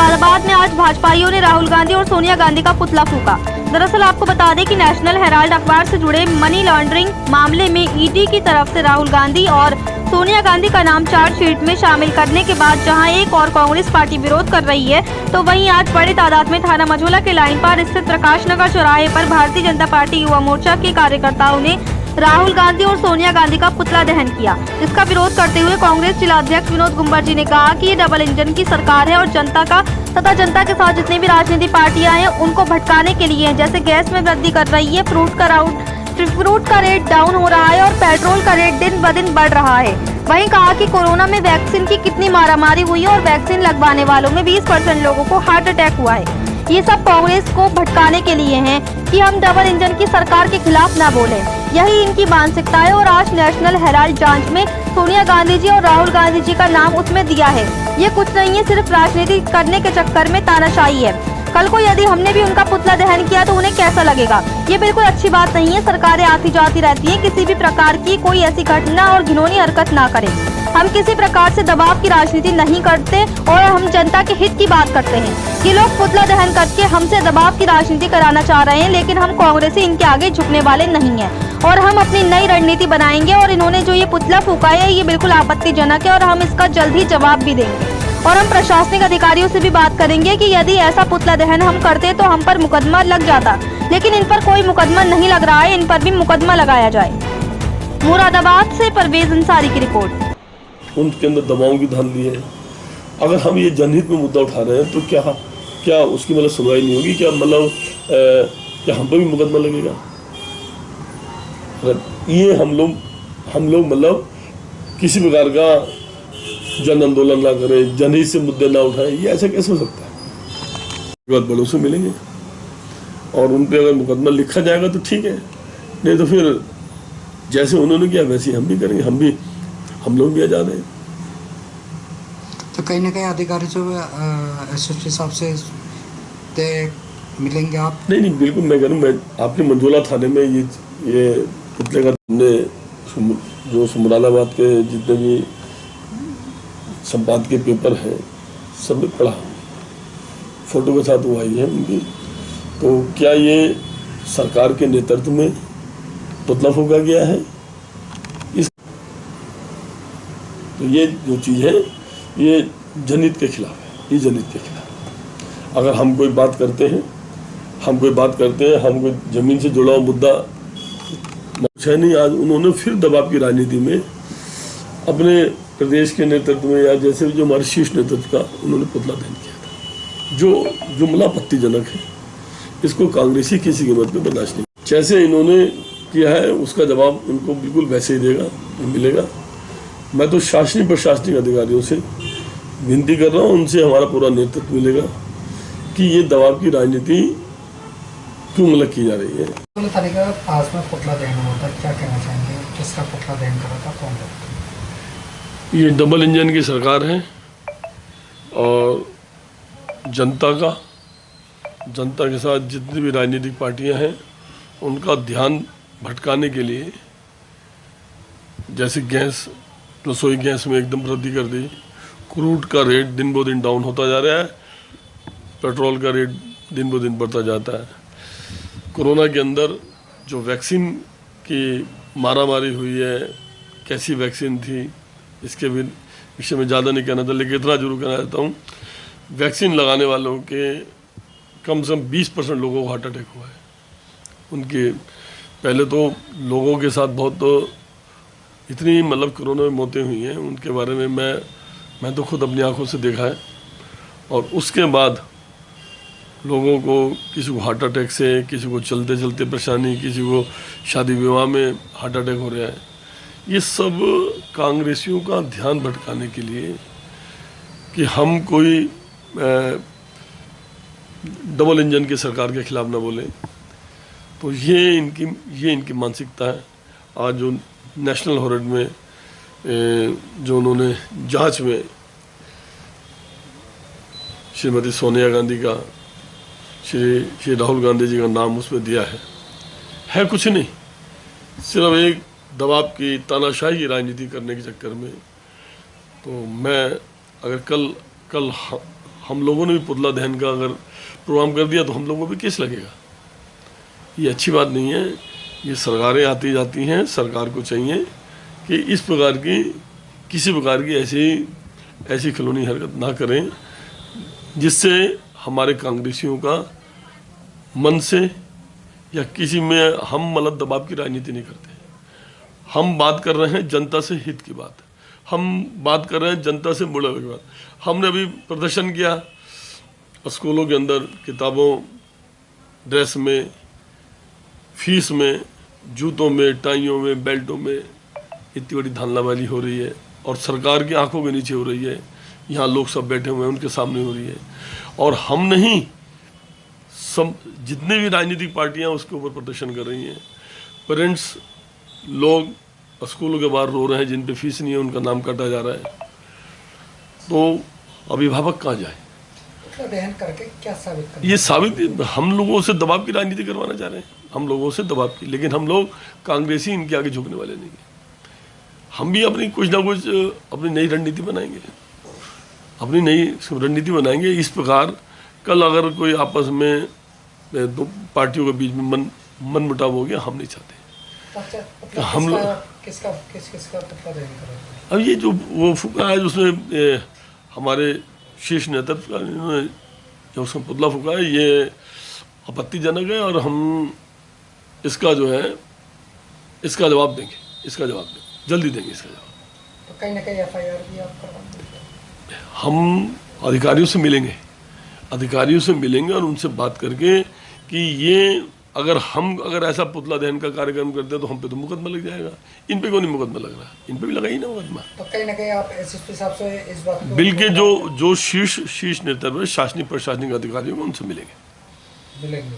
मुरादाबाद में आज भाजपाइयों ने राहुल गांधी और सोनिया गांधी का पुतला फूका। दरअसल आपको बता दें कि नेशनल हेराल्ड अखबार से जुड़े मनी लॉन्ड्रिंग मामले में ईडी की तरफ से राहुल गांधी और सोनिया गांधी का नाम चार्जशीट में शामिल करने के बाद जहां एक और कांग्रेस पार्टी विरोध कर रही है, तो वहीं आज बड़ी तादाद में थाना मझोला के लाइन पर स्थित प्रकाश नगर चौराहे पर भारतीय जनता पार्टी युवा मोर्चा के कार्यकर्ताओं ने राहुल गांधी और सोनिया गांधी का पुतला दहन किया, जिसका विरोध करते हुए कांग्रेस जिलाध्यक्ष विनोद गुंबर जी ने कहा कि ये डबल इंजन की सरकार है और जनता के साथ जितनी भी राजनीतिक पार्टियां हैं उनको भटकाने के लिए है। जैसे गैस में वृद्धि कर रही है, फ्रूट का रेट डाउन हो रहा है और पेट्रोल का रेट दिन ब दिन बढ़ रहा है। वहीं कहा कि कोरोना में वैक्सीन की कितनी मारामारी हुई है और वैक्सीन लगवाने वालों में 20% लोगों को हार्ट अटैक हुआ है। ये सब कांग्रेस को भटकाने के लिए हैं कि हम डबल इंजन की सरकार के खिलाफ ना बोलें। यही इनकी मानसिकता है और आज नेशनल हेराल्ड जांच में सोनिया गांधी जी और राहुल गांधी जी का नाम उसमें दिया है। ये कुछ नहीं है, सिर्फ राजनीति करने के चक्कर में तानाशाही है। कल को यदि हमने भी उनका पुतला दहन किया तो उन्हें कैसा लगेगा? ये बिल्कुल अच्छी बात नहीं है। सरकारें आती जाती रहती हैं, किसी भी प्रकार की कोई ऐसी घटना और घिनौनी हरकत ना करें। हम किसी प्रकार से दबाव की राजनीति नहीं करते और हम जनता के हित की बात करते हैं। ये लोग पुतला दहन करके हमसे दबाव की राजनीति कराना चाह रहे हैं, लेकिन हम कांग्रेसी इनके आगे झुकने वाले नहीं हैं और हम अपनी नई रणनीति बनाएंगे। और इन्होंने जो ये पुतला फूका है ये बिल्कुल आपत्तिजनक है और हम इसका जल्द ही जवाब भी देंगे। और हम प्रशासनिक अधिकारियों से भी बात करेंगे कि यदि ऐसा पुतला दहन हम करते तो हम पर मुकदमा लग जाता, लेकिन इन पर कोई मुकदमा नहीं लग रहा है। इन पर भी मुकदमा लगाया जाए। मुरादाबाद से परवेज अंसारी की रिपोर्ट। उनके अंदर दबाव की धान ली है। अगर हम ये जनहित में मुद्दा उठा रहे हैं तो क्या उसकी मतलब सुनवाई नहीं होगी? क्या मतलब क्या हम पर भी मुकदमा लगेगा? ये हम लोग मतलब किसी प्रकार का जन आंदोलन ना करें, जनहित से मुद्दे ना उठाएं, ये ऐसा कैसे हो सकता है? बहुत बड़ों से मिलेंगे और उन पे अगर मुकदमा लिखा जाएगा तो ठीक है, नहीं तो फिर जैसे उन्होंने किया वैसे हम भी करेंगे। हम लोग भी आजाद हैं। तो कहीं ना कहीं अधिकारी जो एसएसपी साहब से मिलेंगे आप? नहीं, बिल्कुल मैं करूँ। मैं आपने मंझोला थाने में ये पुतले का जो मुरादाबाद के जितने भी संपादकीय पेपर हैं सब में पढ़ा, फोटो के साथ वो आई है उनकी। तो क्या ये सरकार के नेतृत्व में पुतला फूका गया है? तो ये जो चीज़ है ये जनहित के खिलाफ है। ये जनहित के खिलाफ अगर हम कोई बात करते हैं, हम कोई जमीन से जुड़ा हुआ मुद्दा है नहीं। आज उन्होंने फिर दबाव की राजनीति में अपने प्रदेश के नेतृत्व में या जैसे भी जो हमारे शीर्ष नेतृत्व का उन्होंने पुतला दहन किया था, जो जुमला आपत्तिजनक है। इसको कांग्रेसी किसी कीमत पे बर्दाश्त नहीं। जैसे इन्होंने किया है उसका जवाब उनको बिल्कुल वैसे ही मिलेगा। मैं तो शासनिक प्रशासनिक अधिकारियों से विनती कर रहा हूँ, उनसे हमारा पूरा नेतृत्व मिलेगा कि ये दबाव की राजनीति क्यों मतलब की जा रही है। पास में पुतला दहन होता है, क्या कहना चाहेंगे? किसका पुतला दहन करा था, कौन? ये डबल इंजन की सरकार है और जनता के साथ जितनी भी राजनीतिक पार्टियां हैं उनका ध्यान भटकाने के लिए, जैसे रसोई गैस में एकदम वृद्धि कर दी, क्रूड का रेट दिन ब दिन डाउन होता जा रहा है, पेट्रोल का रेट दिन ब दिन बढ़ता जाता है। कोरोना के अंदर जो वैक्सीन की मारामारी हुई है, कैसी वैक्सीन थी इसके भी विषय में ज़्यादा नहीं कहना था, लेकिन इतना जरूर कहना चाहता हूँ, वैक्सीन लगाने वालों के कम से कम 20% लोगों को हार्ट अटैक हुआ है। उनके पहले तो लोगों के साथ बहुत इतनी मतलब कोरोना में मौतें हुई हैं, उनके बारे में मैं तो खुद अपनी आंखों से देखा है। और उसके बाद लोगों को किसी को हार्ट अटैक से, किसी को चलते चलते परेशानी, किसी को शादी विवाह में हार्ट अटैक हो रहा है। ये सब कांग्रेसियों का ध्यान भटकाने के लिए कि हम कोई डबल इंजन की सरकार के खिलाफ ना बोले। तो ये इनकी मानसिकता है। आज जो नेशनल हेराल्ड में जो उन्होंने जांच में श्रीमती सोनिया गांधी का, श्री राहुल गांधी जी का नाम उसमें दिया है कुछ नहीं, सिर्फ एक दबाव की तानाशाही की राजनीति करने के चक्कर में। तो मैं अगर कल हम लोगों ने भी पुतला दहन का अगर प्रोग्राम कर दिया तो हम लोगों को भी केस लगेगा। ये अच्छी बात नहीं है। ये सरकारें आती जाती हैं, सरकार को चाहिए कि इस प्रकार की किसी प्रकार की ऐसी खिलौनी हरकत ना करें जिससे हमारे कांग्रेसियों का मन से या किसी में हम मतलब दबाव की राजनीति नहीं करते। हम बात कर रहे हैं जनता से हित की बात, हम बात कर रहे हैं जनता से मुड़े हुए की बात। हमने अभी प्रदर्शन किया स्कूलों के अंदर, किताबों, ड्रेस में, फीस में, जूतों में, टाइयों में, बेल्टों में इतनी बड़ी धांधलाबाजी हो रही है और सरकार की आंखों के नीचे हो रही है। यहाँ लोग सब बैठे हुए हैं, उनके सामने हो रही है और हम नहीं, सब जितने भी राजनीतिक पार्टियां उसके ऊपर प्रदर्शन कर रही हैं। पेरेंट्स लोग स्कूलों के बाहर रो रहे हैं जिन पे फीस नहीं है, उनका नाम काटा जा रहा है। तो अभिभावक कहाँ जाए? पुतला दहन करके क्या साबित करना? ये साबित हम लोगों से दबाव की राजनीति करवाना चाह रहे हैं, हम लोगों से दबाव की। लेकिन हम लोग कांग्रेसी इनके आगे झुकने वाले नहीं हैं। हम भी अपनी कुछ ना कुछ अपनी नई रणनीति बनाएंगे, अपनी नई रणनीति बनाएंगे। इस प्रकार कल अगर कोई आपस में दो पार्टियों के बीच में मन मुटाव हो गया, हम नहीं चाहते। पुतला हम लोग किसका पुतला दहन करेंगे? अब ये जो वो फूका है उसमें हमारे शीर्ष नेतृत्व का इन्होंने जो उसका पुतला फूका है, ये आपत्तिजनक है और हम इसका जो है इसका जवाब देंगे, जल्दी देंगे इसका जवाब। तो कहीं ना कहीं FIR भी आप करवाएंगे? हम अधिकारियों से मिलेंगे और उनसे बात करके कि ये अगर ऐसा पुतला दहन का कार्यक्रम करते हैं तो हम पे तो मुकदमा लग जाएगा। इन पे क्यों नहीं मुकदमा लग रहा? इन पे भी लगा ही ना मुकदमा। तो कहीं ना कहीं आप SSP साहब से इस बात को बिल के जो शीर्ष नेतृत्व शासनिक प्रशासनिक अधिकारियों को उनसे मिलेंगे। मिलेंगे।